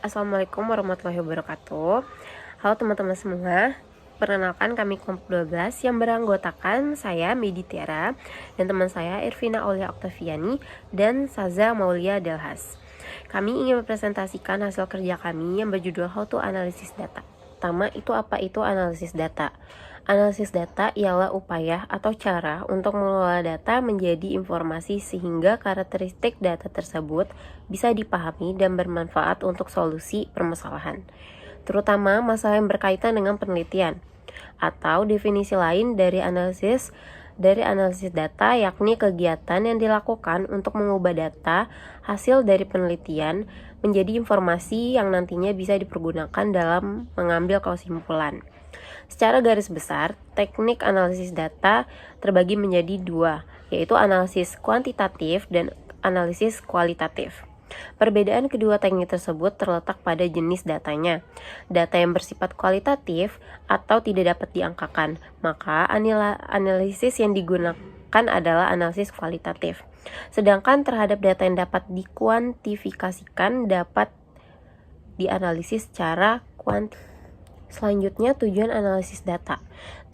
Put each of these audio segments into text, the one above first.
Assalamualaikum warahmatullahi wabarakatuh. Halo teman-teman semua. Perkenalkan, kami kelompok 12 yang beranggotakan saya Medi Tiara dan teman saya Irvina Aulia Oktaviani dan Saza Maulia Delhas. Kami ingin mempresentasikan hasil kerja kami yang berjudul How to Analysis Data. Pertama, apa itu analisis data? Analisis data ialah upaya atau cara untuk mengelola data menjadi informasi sehingga karakteristik data tersebut bisa dipahami dan bermanfaat untuk solusi permasalahan, terutama masalah yang berkaitan dengan penelitian. Atau definisi lain dari analisis data yakni kegiatan yang dilakukan untuk mengubah data hasil dari penelitian menjadi informasi yang nantinya bisa dipergunakan dalam mengambil kesimpulan. Secara garis besar, teknik analisis data terbagi menjadi dua, yaitu analisis kuantitatif dan analisis kualitatif. Perbedaan kedua teknik tersebut terletak pada jenis datanya. Data yang bersifat kualitatif atau tidak dapat diangkakan, maka analisis yang digunakan adalah analisis kualitatif. Sedangkan terhadap data yang dapat dikuantifikasikan dapat dianalisis secara kuantitatif. Selanjutnya, tujuan analisis data.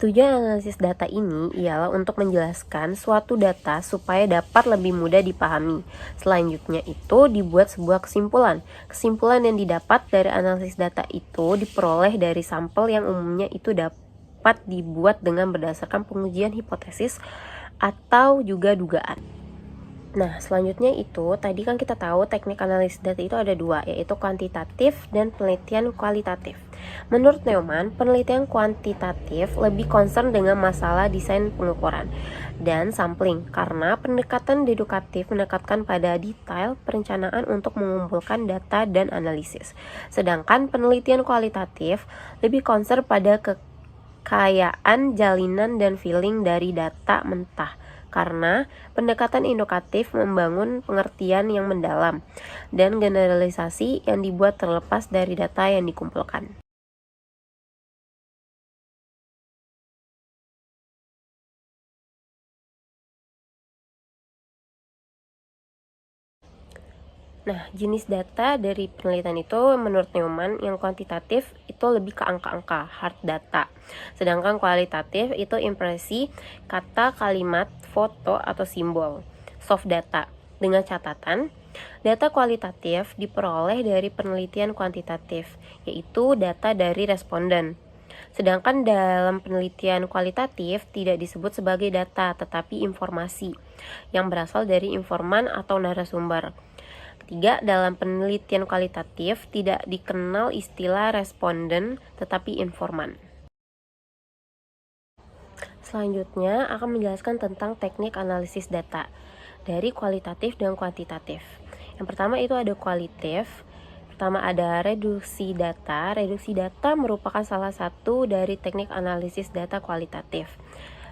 Tujuan analisis data ini ialah untuk menjelaskan suatu data supaya dapat lebih mudah dipahami. Selanjutnya itu dibuat sebuah kesimpulan. Kesimpulan yang didapat dari analisis data itu diperoleh dari sampel yang umumnya itu dapat dibuat dengan berdasarkan pengujian hipotesis atau juga dugaan. Nah, selanjutnya itu, tadi kan kita tahu teknik analisis data itu ada dua, yaitu kuantitatif dan penelitian kualitatif. Menurut Neumann, penelitian kuantitatif lebih concern dengan masalah desain pengukuran dan sampling, karena pendekatan deduktif menekankan pada detail perencanaan untuk mengumpulkan data dan analisis. Sedangkan penelitian kualitatif lebih concern pada kekayaan jalinan dan feeling dari data mentah, karena pendekatan indukatif membangun pengertian yang mendalam dan generalisasi yang dibuat terlepas dari data yang dikumpulkan. Nah, jenis data dari penelitian itu menurut Neumann yang kuantitatif itu lebih ke angka-angka, hard data. Sedangkan kualitatif itu impresi, kata, kalimat, foto, atau simbol, soft data. Dengan catatan, data kualitatif diperoleh dari penelitian kuantitatif, yaitu data dari responden. Sedangkan dalam penelitian kualitatif tidak disebut sebagai data, tetapi informasi yang berasal dari informan atau narasumber. Ketiga, dalam penelitian kualitatif tidak dikenal istilah responden tetapi informan. Selanjutnya akan menjelaskan tentang teknik analisis data dari kualitatif dan kuantitatif. Yang pertama itu ada kualitatif. Pertama ada reduksi data. Reduksi data merupakan salah satu dari teknik analisis data kualitatif.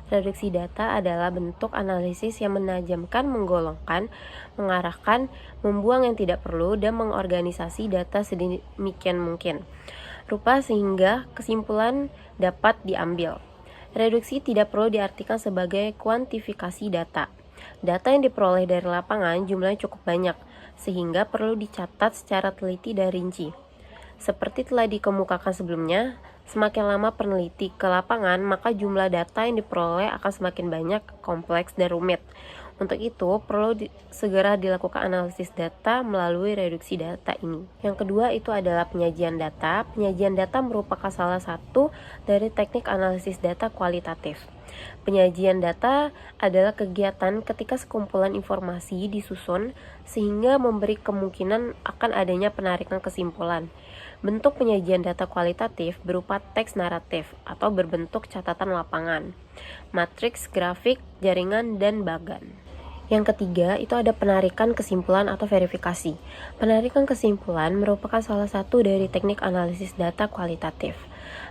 Reduksi data adalah bentuk analisis yang menajamkan, menggolongkan, mengarahkan, membuang yang tidak perlu, dan mengorganisasi data sedemikian mungkin rupa sehingga kesimpulan dapat diambil. Reduksi tidak perlu diartikan sebagai kuantifikasi data. Data yang diperoleh dari lapangan jumlahnya cukup banyak, sehingga perlu dicatat secara teliti dan rinci. Seperti telah dikemukakan sebelumnya, semakin lama peneliti ke lapangan, maka jumlah data yang diperoleh akan semakin banyak, kompleks, dan rumit. Untuk itu, perlu segera dilakukan analisis data melalui reduksi data ini. Yang kedua itu adalah penyajian data. Penyajian data merupakan salah satu dari teknik analisis data kualitatif. Penyajian data adalah kegiatan ketika sekumpulan informasi disusun sehingga memberi kemungkinan akan adanya penarikan kesimpulan. Bentuk penyajian data kualitatif berupa teks naratif atau berbentuk catatan lapangan, matriks, grafik, jaringan, dan bagan. Yang ketiga itu ada penarikan kesimpulan atau verifikasi. Penarikan kesimpulan merupakan salah satu dari teknik analisis data kualitatif.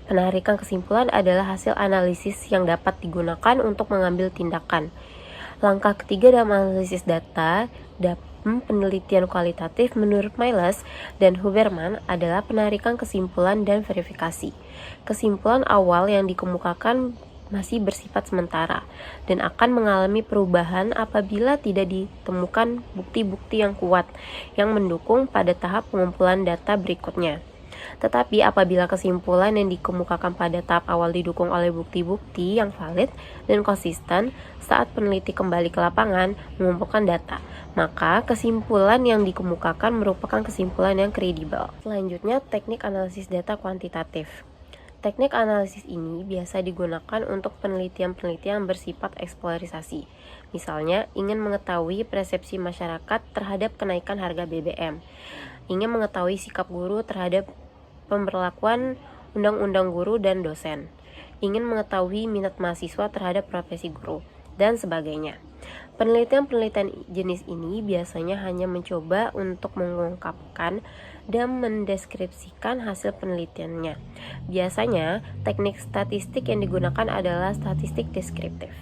Penarikan kesimpulan adalah hasil analisis yang dapat digunakan untuk mengambil tindakan. Langkah ketiga dalam analisis data dalam penelitian kualitatif menurut Miles dan Huberman adalah penarikan kesimpulan dan verifikasi. Kesimpulan awal yang dikemukakan masih bersifat sementara dan akan mengalami perubahan apabila tidak ditemukan bukti-bukti yang kuat yang mendukung pada tahap pengumpulan data berikutnya. Tetapi apabila kesimpulan yang dikemukakan pada tahap awal didukung oleh bukti-bukti yang valid dan konsisten saat peneliti kembali ke lapangan mengumpulkan data, maka kesimpulan yang dikemukakan merupakan kesimpulan yang kredibel. Selanjutnya, teknik analisis data kuantitatif. Teknik analisis ini biasa digunakan untuk penelitian-penelitian bersifat eksplorisasi. Misalnya, ingin mengetahui persepsi masyarakat terhadap kenaikan harga BBM, ingin mengetahui sikap guru terhadap pemberlakuan undang-undang guru dan dosen, ingin mengetahui minat mahasiswa terhadap profesi guru, dan sebagainya. Penelitian-penelitian jenis ini biasanya hanya mencoba untuk mengungkapkan dan mendeskripsikan hasil penelitiannya. Biasanya, teknik statistik yang digunakan adalah statistik deskriptif.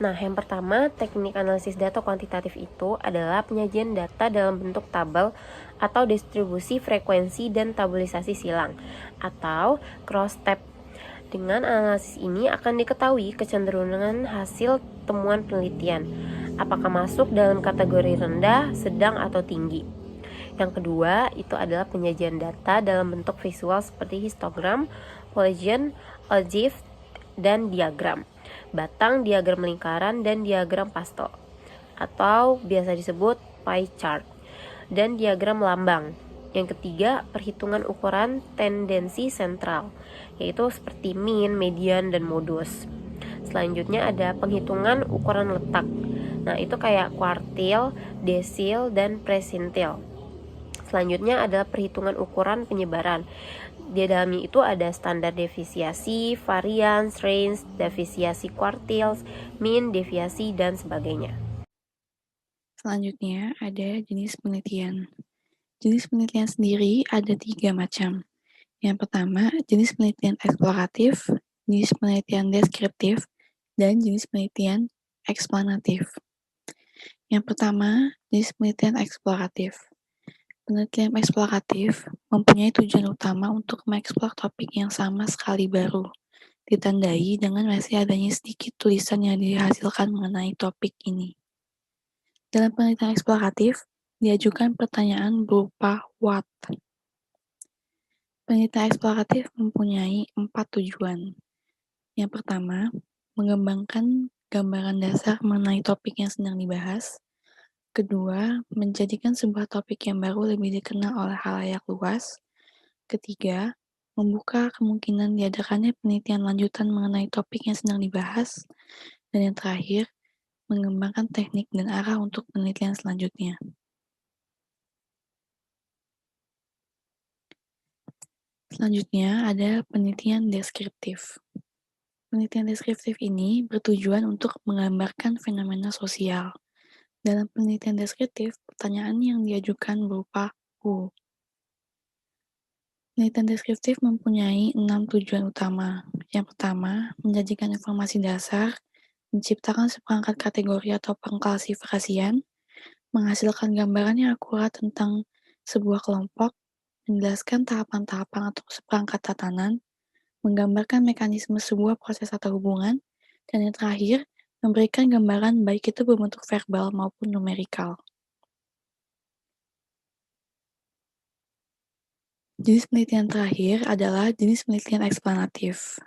Nah, yang pertama, teknik analisis data kuantitatif itu adalah penyajian data dalam bentuk tabel atau distribusi frekuensi dan tabelisasi silang atau cross-tab. Dengan analisis ini akan diketahui kecenderungan hasil temuan penelitian, apakah masuk dalam kategori rendah, sedang, atau tinggi. Yang kedua, itu adalah penyajian data dalam bentuk visual seperti histogram, polygon, algebra, dan diagram, batang, diagram lingkaran, dan diagram pastel, atau biasa disebut pie chart, dan diagram lambang. Yang ketiga, perhitungan ukuran tendensi sentral, yaitu seperti mean, median, dan modus. Selanjutnya ada penghitungan ukuran letak. Nah, itu kayak kuartil, desil, dan presintil. Selanjutnya adalah perhitungan ukuran penyebaran. Di dalamnya itu ada standar deviasi, variance, range, deviasi kuartils, mean, deviasi, dan sebagainya. Selanjutnya ada jenis penelitian. Jenis penelitian sendiri ada 3 macam. Yang pertama, jenis penelitian eksploratif, jenis penelitian deskriptif, dan jenis penelitian eksplanatif. Yang pertama, jenis penelitian eksploratif. Penelitian eksploratif mempunyai tujuan utama untuk mengeksplor topik yang sama sekali baru, ditandai dengan masih adanya sedikit tulisan yang dihasilkan mengenai topik ini. Dalam penelitian eksploratif, diajukan pertanyaan berupa what. Penelitian eksploratif mempunyai 4 tujuan. Yang pertama, mengembangkan gambaran dasar mengenai topik yang sedang dibahas. Kedua, menjadikan sebuah topik yang baru lebih dikenal oleh halayak luas. Ketiga, membuka kemungkinan diadakannya penelitian lanjutan mengenai topik yang sedang dibahas. Dan yang terakhir, mengembangkan teknik dan arah untuk penelitian selanjutnya. Selanjutnya ada penelitian deskriptif. Penelitian deskriptif ini bertujuan untuk menggambarkan fenomena sosial. Dalam penelitian deskriptif, pertanyaan yang diajukan berupa who. Penelitian deskriptif mempunyai 6 tujuan utama. Yang pertama, menyajikan informasi dasar, menciptakan seperangkat kategori atau pengklasifikasian, menghasilkan gambaran yang akurat tentang sebuah kelompok, menjelaskan tahapan-tahapan atau seperangkat tatanan, menggambarkan mekanisme sebuah proses atau hubungan, dan yang terakhir, memberikan gambaran baik itu berbentuk verbal maupun numerikal. Jenis penelitian terakhir adalah jenis penelitian eksplanatif.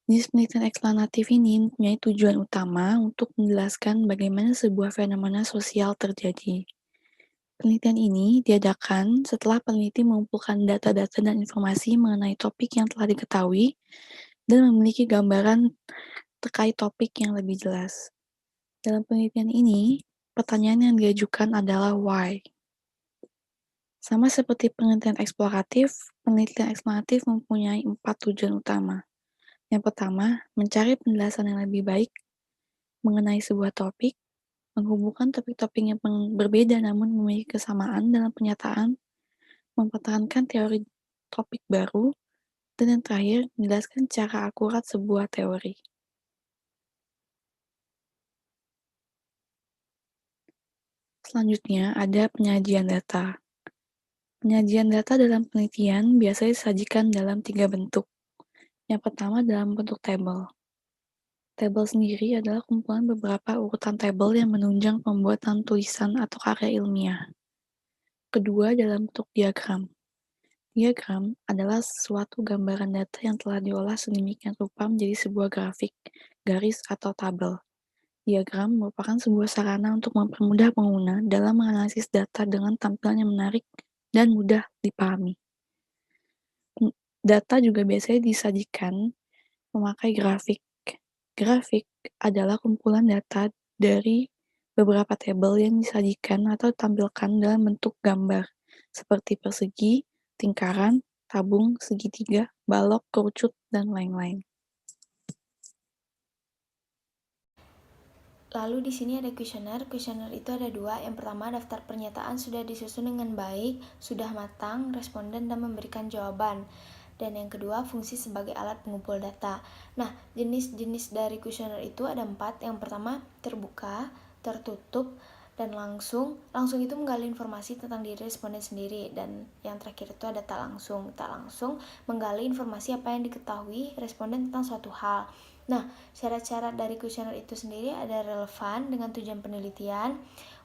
Jenis penelitian eksplanatif ini mempunyai tujuan utama untuk menjelaskan bagaimana sebuah fenomena sosial terjadi. Penelitian ini diadakan setelah peneliti mengumpulkan data-data dan informasi mengenai topik yang telah diketahui dan memiliki gambaran terkait topik yang lebih jelas. Dalam penelitian ini, pertanyaan yang diajukan adalah why. Sama seperti penelitian eksploratif, penelitian eksplanatif mempunyai 4 tujuan utama. Yang pertama, mencari penjelasan yang lebih baik mengenai sebuah topik, menghubungkan topik-topik yang berbeda namun memiliki kesamaan dalam pernyataan, mempertahankan teori topik baru, dan yang terakhir, menjelaskan secara akurat sebuah teori. Selanjutnya, ada penyajian data. Penyajian data dalam penelitian biasanya disajikan dalam 3 bentuk. Yang pertama dalam bentuk tabel. Tabel sendiri adalah kumpulan beberapa urutan tabel yang menunjang pembuatan tulisan atau karya ilmiah. Kedua dalam bentuk diagram. Diagram adalah suatu gambaran data yang telah diolah sedemikian rupa menjadi sebuah grafik, garis, atau tabel. Diagram merupakan sebuah sarana untuk mempermudah pengguna dalam menganalisis data dengan tampilan yang menarik dan mudah dipahami. Data juga biasanya disajikan memakai grafik. Grafik adalah kumpulan data dari beberapa tabel yang disajikan atau ditampilkan dalam bentuk gambar, seperti persegi, lingkaran, tabung, segitiga, balok, kerucut, dan lain-lain. Lalu di sini ada kuesioner. Kuesioner itu ada dua. Yang pertama, daftar pernyataan sudah disusun dengan baik, sudah matang, responden dan memberikan jawaban. Dan yang kedua, fungsi sebagai alat pengumpul data. Nah, jenis-jenis dari kuesioner itu ada 4. Yang pertama, terbuka, tertutup, dan langsung. Langsung itu menggali informasi tentang diri responden sendiri. Dan yang terakhir itu ada tak langsung. Tak langsung menggali informasi apa yang diketahui responden tentang suatu hal. Nah, syarat-syarat dari kuesioner itu sendiri ada relevan dengan tujuan penelitian,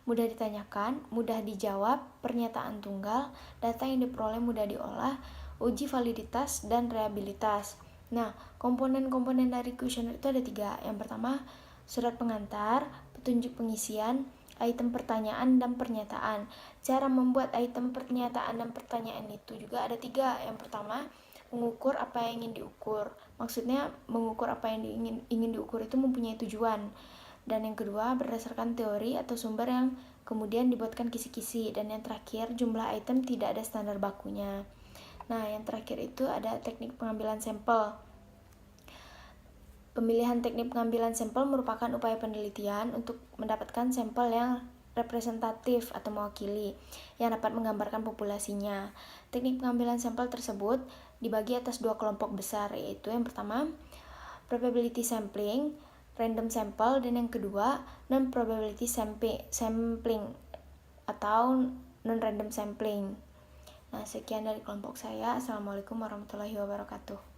mudah ditanyakan, mudah dijawab, pernyataan tunggal, data yang diperoleh mudah diolah, uji validitas, dan reliabilitas. Nah, komponen-komponen dari kuesioner itu ada 3. Yang pertama, surat pengantar, petunjuk pengisian, item pertanyaan, dan pernyataan. Cara membuat item pernyataan dan pertanyaan itu juga ada 3. Yang pertama, mengukur apa yang ingin diukur. Maksudnya mengukur apa yang ingin diukur itu mempunyai tujuan. Dan yang kedua, berdasarkan teori atau sumber yang kemudian dibuatkan kisi-kisi. Dan yang terakhir, jumlah item tidak ada standar bakunya. Nah, yang terakhir itu ada teknik pengambilan sampel. Pemilihan teknik pengambilan sampel merupakan upaya penelitian untuk mendapatkan sampel yang representatif atau mewakili yang dapat menggambarkan populasinya. Teknik pengambilan sampel tersebut dibagi atas 2 kelompok besar, yaitu yang pertama probability sampling, random sample, dan yang kedua non probability sampling atau non random sampling. Nah, sekian dari kelompok saya. Assalamualaikum warahmatullahi wabarakatuh.